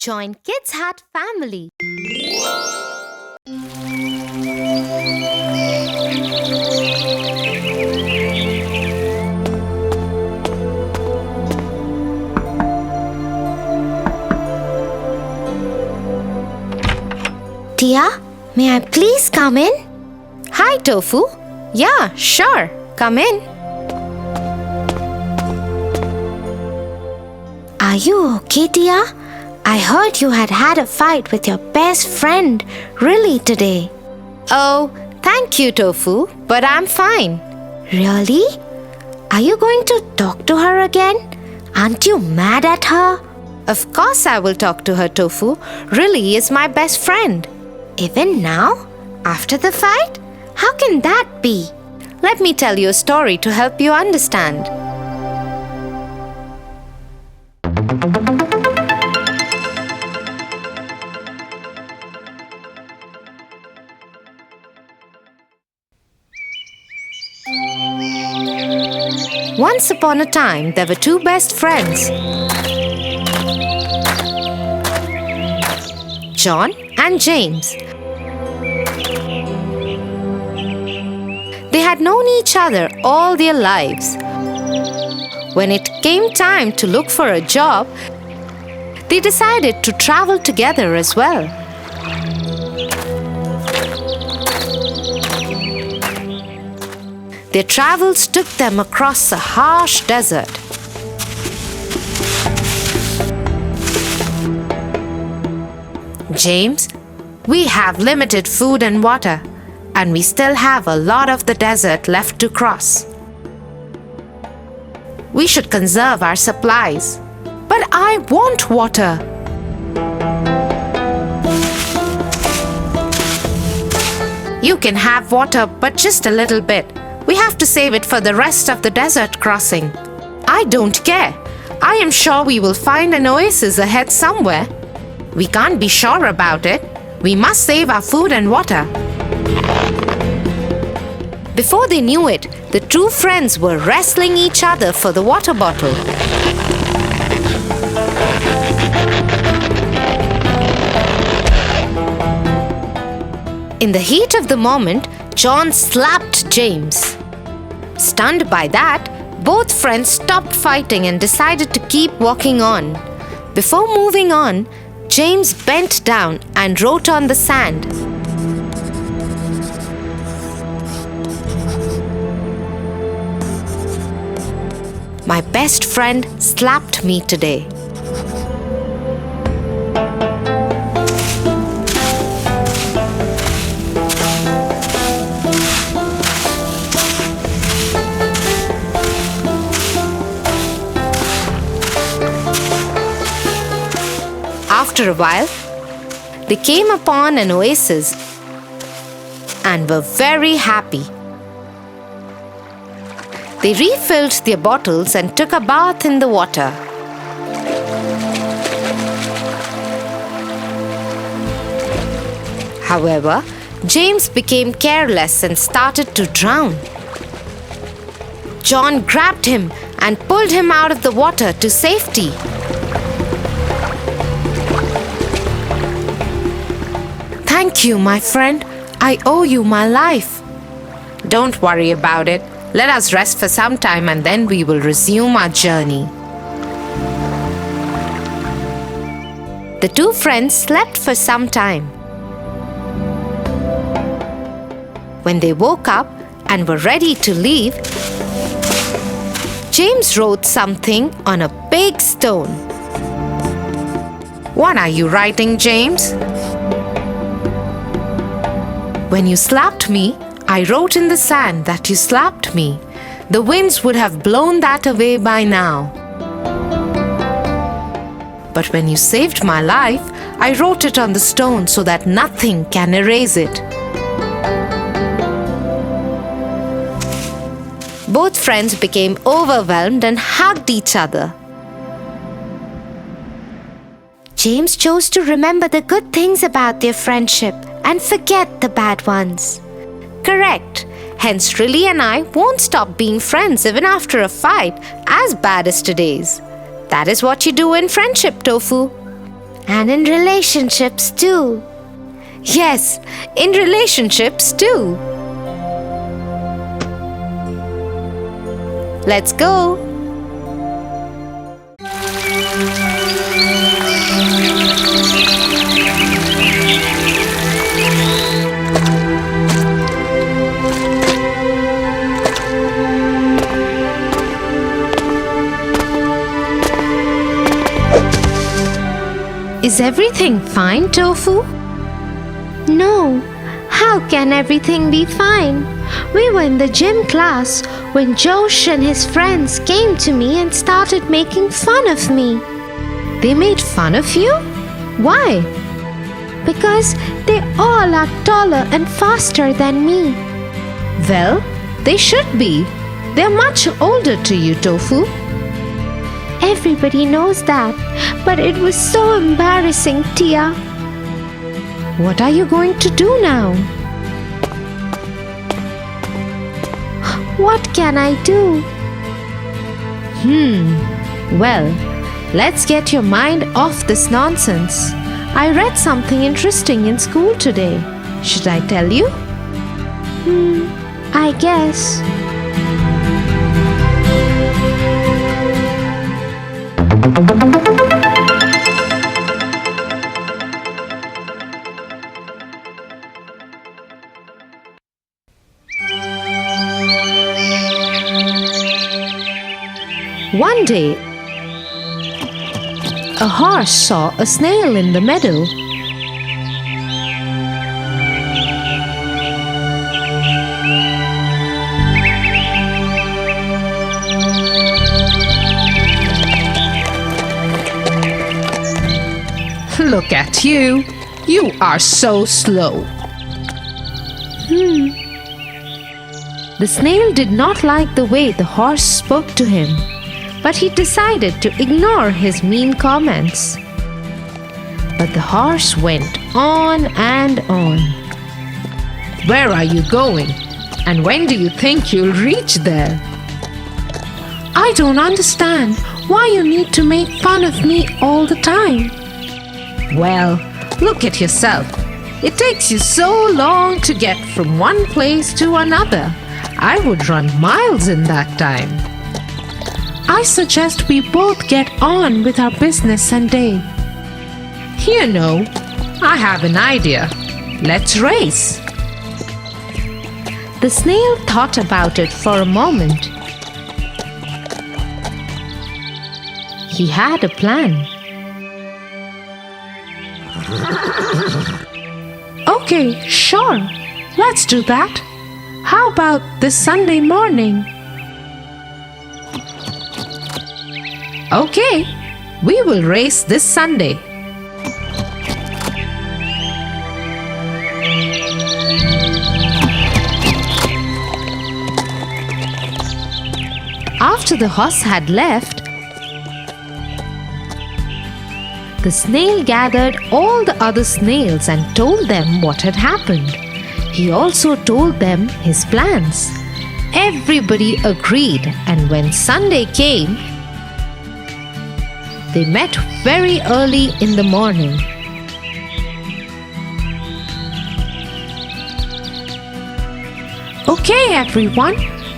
Join Kids Hut family. Tia, may I please come in? Hi, Tofu. Yeah, sure. Come in. Are you okay, Tia? I heard you had a fight with your best friend really today. Oh, thank you, Tofu, but I'm fine. Really? Are you going to talk to her again? Aren't you mad at her? Of course I will talk to her, Tofu. Really is my best friend. Even now? After the fight? How can that be? Let me tell you a story to help you understand. Once upon a time, there were two best friends, John and James. They had known each other all their lives. When it came time to look for a job, they decided to travel together as well. Their travels took them across a harsh desert. James, we have limited food and water, and we still have a lot of the desert left to cross. We should conserve our supplies. But I want water. You can have water, but just a little bit. We have to save it for the rest of the desert crossing. I don't care. I am sure we will find an oasis ahead somewhere. We can't be sure about it. We must save our food and water. Before they knew it, the two friends were wrestling each other for the water bottle. In the heat of the moment, John slapped James. Stunned by that, both friends stopped fighting and decided to keep walking on. Before moving on, James bent down and wrote on the sand. My best friend slapped me today. After a while, they came upon an oasis and were very happy. They refilled their bottles and took a bath in the water. However, James became careless and started to drown. John grabbed him and pulled him out of the water to safety. Thank you, my friend. I owe you my life. Don't worry about it. Let us rest for some time and then we will resume our journey. The two friends slept for some time. When they woke up and were ready to leave, James wrote something on a big stone. What are you writing, James? When you slapped me, I wrote in the sand that you slapped me. The winds would have blown that away by now. But when you saved my life, I wrote it on the stone so that nothing can erase it. Both friends became overwhelmed and hugged each other. James chose to remember the good things about their friendship and forget the bad ones. Correct. Hence, Riley and I won't stop being friends even after a fight as bad as today's. That is what you do in friendship, Tofu. And in relationships too. Yes, in relationships too. Let's go. Is everything fine, Tofu? No, how can everything be fine? We were in the gym class when Josh and his friends came to me and started making fun of me. They made fun of you? Why? Because they all are taller and faster than me. Well, they should be. They're much older to you, Tofu. Everybody knows that, but it was so embarrassing, Tia. What are you going to do now? What can I do? Well, let's get your mind off this nonsense. I read something interesting in school today. Should I tell you? I guess. One day, a horse saw a snail in the meadow. Look at you. You are so slow. The snail did not like the way the horse spoke to him, but he decided to ignore his mean comments. But the horse went on and on. Where are you going? And when do you think you'll reach there? I don't understand why you need to make fun of me all the time. Well, look at yourself. It takes you so long to get from one place to another. I would run miles in that time. I suggest we both get on with our business and day. Here, no, I have an idea. Let's race. The snail thought about it for a moment. He had a plan. Okay, sure. Let's do that. How about this Sunday morning? Okay, we will race this Sunday. After the horse had left, the snail gathered all the other snails and told them what had happened. He also told them his plans. Everybody agreed, and when Sunday came, they met very early in the morning. Okay, everyone,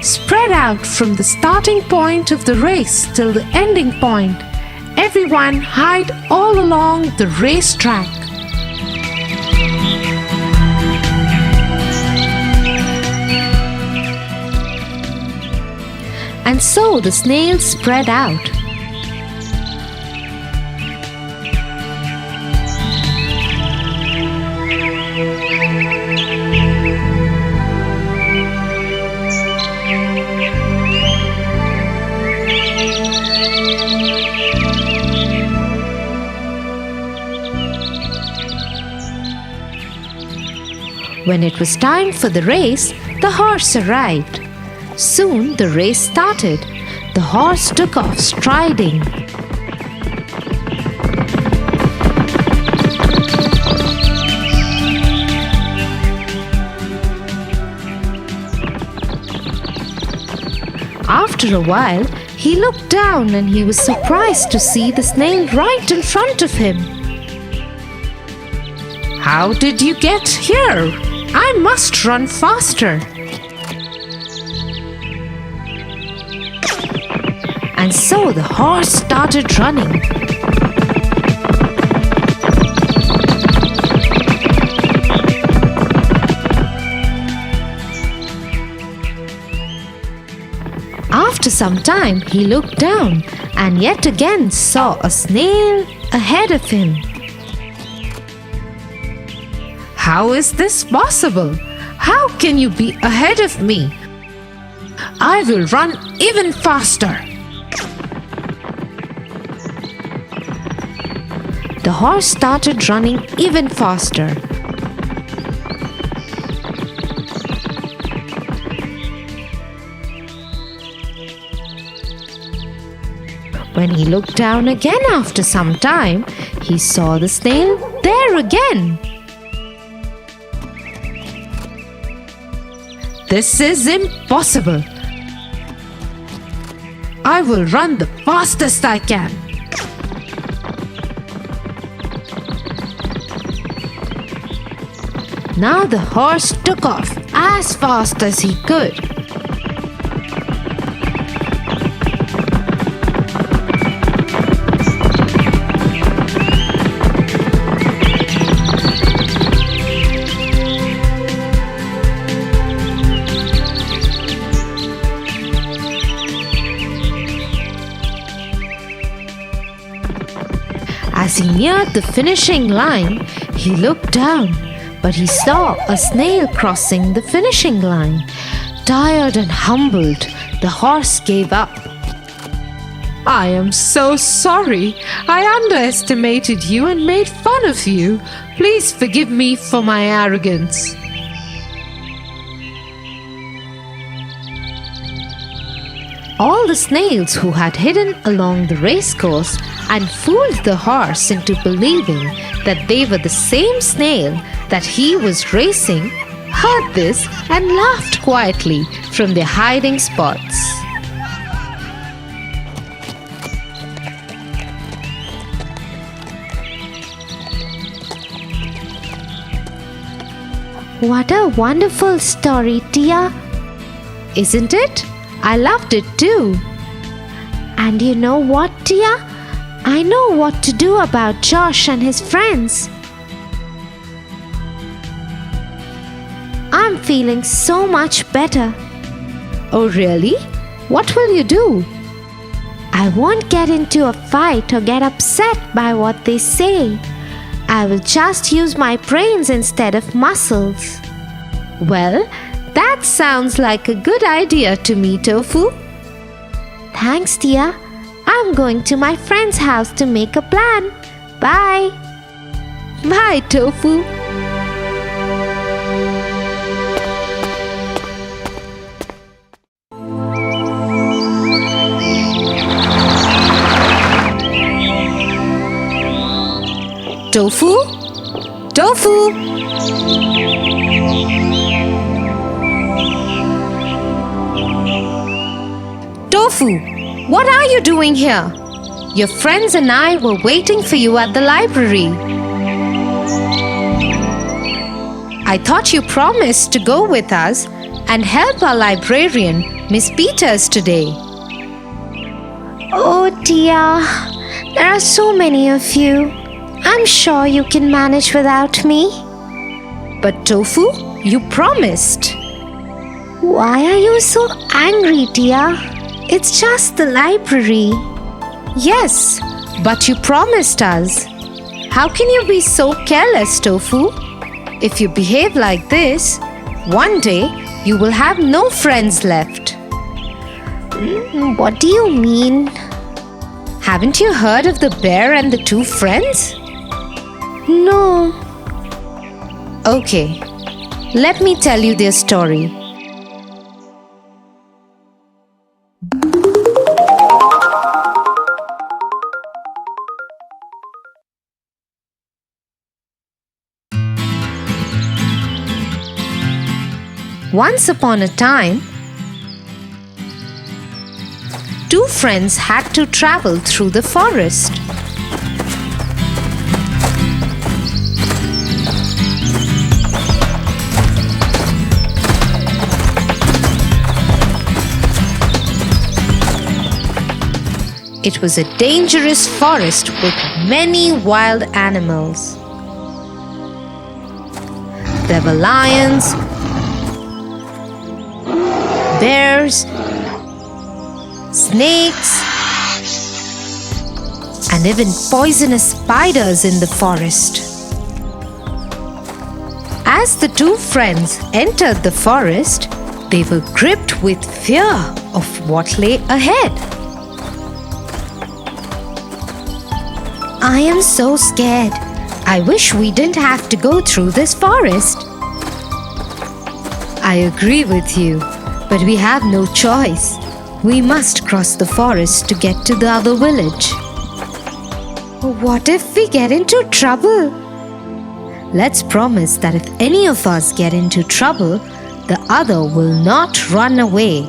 spread out from the starting point of the race till the ending point. Everyone hide all along the racetrack. And so the snails spread out. When it was time for the race, the horse arrived. Soon the race started. The horse took off striding. After a while, he looked down and he was surprised to see the snail right in front of him. How did you get here? I must run faster. And so the horse started running. After some time, he looked down and yet again saw a snail ahead of him. How is this possible? How can you be ahead of me? I will run even faster. The horse started running even faster. When he looked down again after some time, he saw the snail there again. This is impossible. I will run the fastest I can. Now the horse took off as fast as he could. As he neared the finishing line, he looked down, but he saw a snail crossing the finishing line. Tired and humbled, the horse gave up. I am so sorry. I underestimated you and made fun of you. Please forgive me for my arrogance. All the snails who had hidden along the racecourse and fooled the horse into believing that they were the same snail that he was racing heard this and laughed quietly from their hiding spots. What a wonderful story, Tia. Isn't it? I loved it too. And you know what, Tia? I know what to do about Josh and his friends. I'm feeling so much better. Oh, really? What will you do? I won't get into a fight or get upset by what they say. I will just use my brains instead of muscles. Well, that sounds like a good idea to me, Tofu. Thanks, Tia. I'm going to my friend's house to make a plan. Bye. Bye, Tofu. Tofu? Tofu! Tofu, what are you doing here? Your friends and I were waiting for you at the library. I thought you promised to go with us and help our librarian, Miss Peters, today. Oh, Tia, there are so many of you. I'm sure you can manage without me. But Tofu, you promised. Why are you so angry, Tia? It's just the library. Yes, but you promised us. How can you be so careless, Tofu? If you behave like this, one day you will have no friends left. What do you mean? Haven't you heard of the bear and the two friends? No. Okay, let me tell you their story. Once upon a time, two friends had to travel through the forest. It was a dangerous forest with many wild animals. There were lions, bears, snakes, and even poisonous spiders in the forest. As the two friends entered the forest, they were gripped with fear of what lay ahead. I am so scared. I wish we didn't have to go through this forest. I agree with you, but we have no choice. We must cross the forest to get to the other village. What if we get into trouble? Let's promise that if any of us get into trouble, the other will not run away.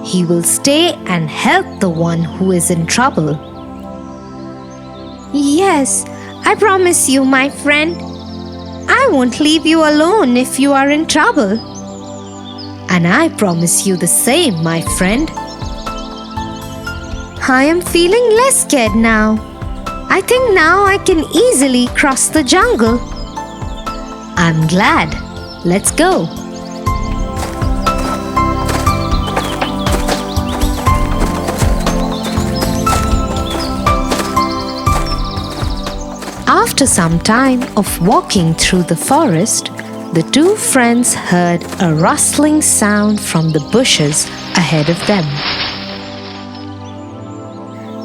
He will stay and help the one who is in trouble. Yes, I promise you, my friend. I won't leave you alone if you are in trouble. And I promise you the same, my friend. I am feeling less scared now. I think now I can easily cross the jungle. I'm glad. Let's go. After some time of walking through the forest, the two friends heard a rustling sound from the bushes ahead of them.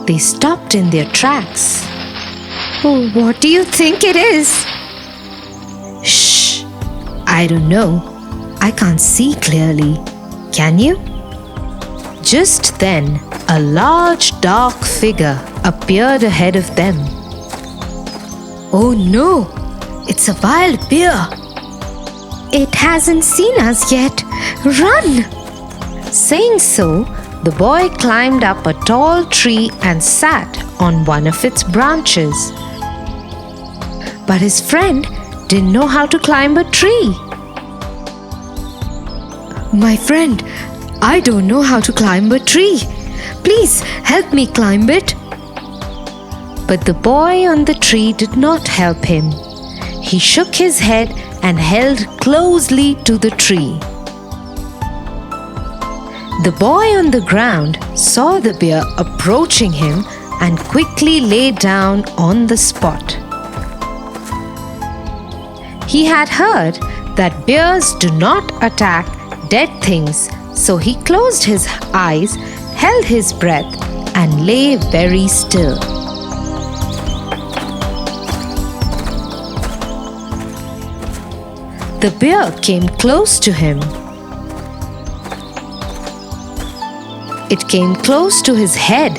They stopped in their tracks. Oh, what do you think it is? Shh! I don't know. I can't see clearly. Can you? Just then, a large dark figure appeared ahead of them. Oh no! It's a wild bear! It hasn't seen us yet. Run! Saying so, the boy climbed up a tall tree and sat on one of its branches. But his friend didn't know how to climb a tree. My friend, I don't know how to climb a tree. Please help me climb it. But the boy on the tree did not help him. He shook his head and held closely to the tree. The boy on the ground saw the bear approaching him and quickly lay down on the spot. He had heard that bears do not attack dead things, so he closed his eyes, held his breath, and lay very still. The bear came close to him. It came close to his head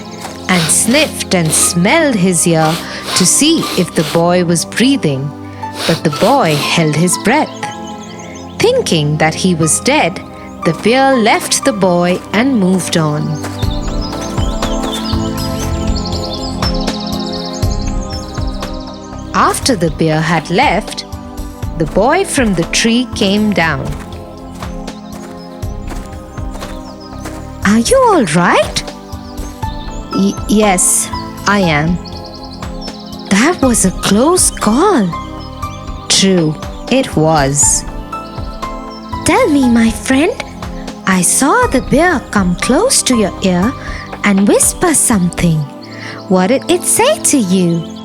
and sniffed and smelled his ear to see if the boy was breathing. But the boy held his breath. Thinking that he was dead, the bear left the boy and moved on. After the bear had left, the boy from the tree came down. Are you all right? Yes, I am. That was a close call. True, it was. Tell me, my friend. I saw the bear come close to your ear and whisper something. What did it say to you?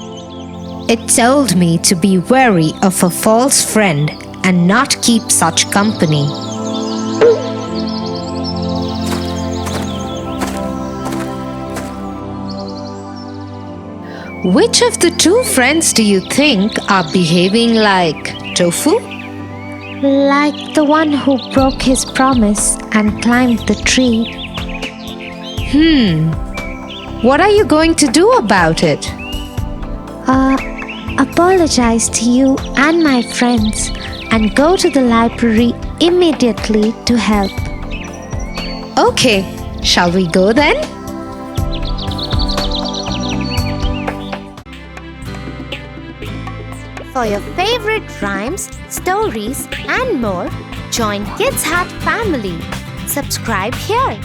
It told me to be wary of a false friend and not keep such company. Which of the two friends do you think are behaving like Tofu? Like the one who broke his promise and climbed the tree. What are you going to do about it? Apologize to you and my friends and go to the library immediately to help. Okay, shall we go then? For your favorite rhymes, stories, and more, join Kids Hat family. Subscribe here.